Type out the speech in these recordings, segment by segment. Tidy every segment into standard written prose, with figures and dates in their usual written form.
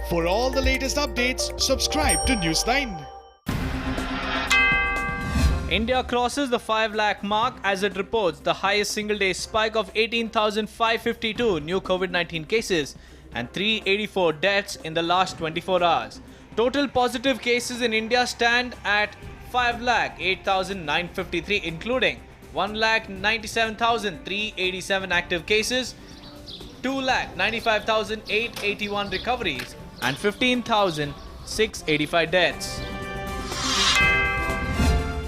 For all the latest updates, subscribe to Newsline. India crosses the 5 lakh mark as it reports the highest single-day spike of 18,552 new COVID-19 cases and 384 deaths in the last 24 hours. Total positive cases in India stand at 5,08,953, including 1,97,387 active cases, 2,95,881 recoveries, and 15,685 deaths.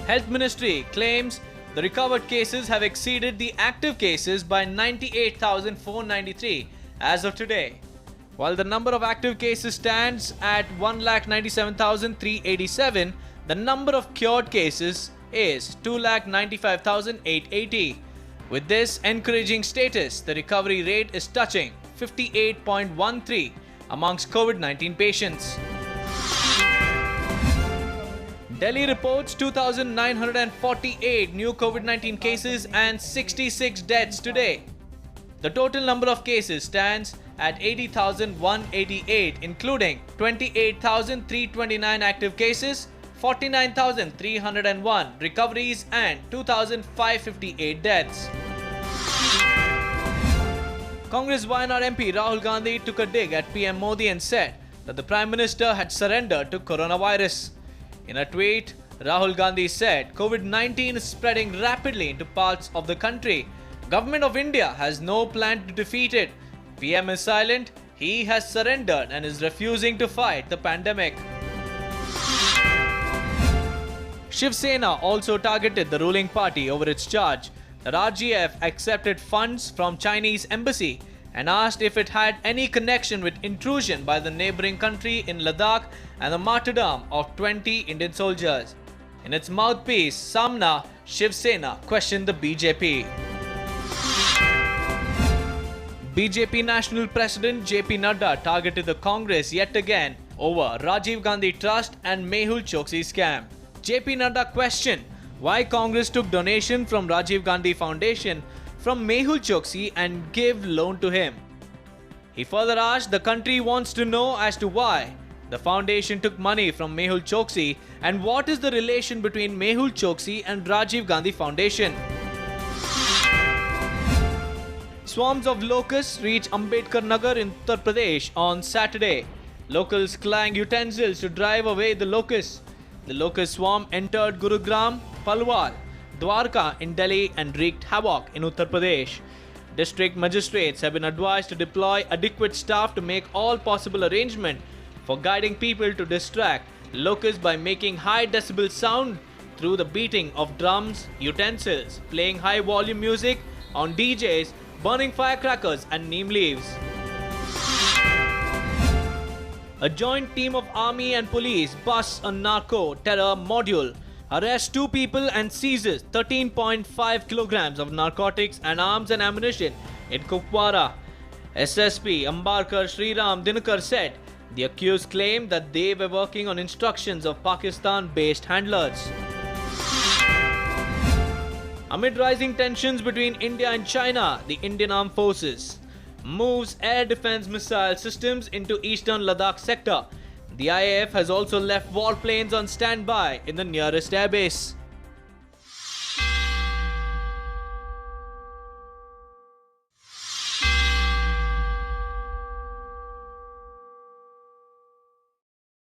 Health Ministry claims the recovered cases have exceeded the active cases by 98,493 as of today. While the number of active cases stands at 1,97,387, the number of cured cases is 2,95,880. With this encouraging status, the recovery rate is touching 58.13 amongst COVID-19 patients. Delhi reports 2,948 new COVID-19 cases and 66 deaths today. The total number of cases stands at 80,188, including 28,329 active cases, 49,301 recoveries, and 2,558 deaths. Congress Wayanad MP Rahul Gandhi took a dig at PM Modi and said that the Prime Minister had surrendered to coronavirus. In a tweet, Rahul Gandhi said COVID-19 is spreading rapidly into parts of the country. Government of India has no plan to defeat it. PM is silent, he has surrendered and is refusing to fight the pandemic. Shiv Sena also targeted the ruling party over its charge that RGF accepted funds from Chinese embassy and asked if it had any connection with intrusion by the neighboring country in Ladakh and the martyrdom of 20 Indian soldiers. In its mouthpiece, Samna, Shiv Sena questioned the BJP. BJP National President JP Nadda targeted the Congress yet again over Rajiv Gandhi Trust and Mehul Choksi scam. JP Nadda questioned why Congress took donation from Rajiv Gandhi Foundation from Mehul Choksi and gave loan to him. He further asked the country wants to know as to why the foundation took money from Mehul Choksi and what is the relation between Mehul Choksi and Rajiv Gandhi Foundation. Swarms of locusts reached Ambedkar Nagar in Uttar Pradesh on Saturday. Locals clang utensils to drive away the locusts. The locust swarm entered Gurugram, Palwal, Dwarka in Delhi and wreaked havoc in Uttar Pradesh. District magistrates have been advised to deploy adequate staff to make all possible arrangements for guiding people to distract locusts by making high decibel sound through the beating of drums, utensils, playing high volume music on DJs, burning firecrackers and neem leaves. A joint team of army and police busts a narco terror module, arrests 2 people and seizes 13.5 kilograms of narcotics and arms and ammunition in Kupwara. SSP Ambarkar Sriram Dinakar said the accused claimed that they were working on instructions of Pakistan-based handlers. Amid rising tensions between India and China, the Indian Armed Forces moves air defense missile systems into eastern Ladakh sector. The IAF has also left warplanes on standby in the nearest airbase.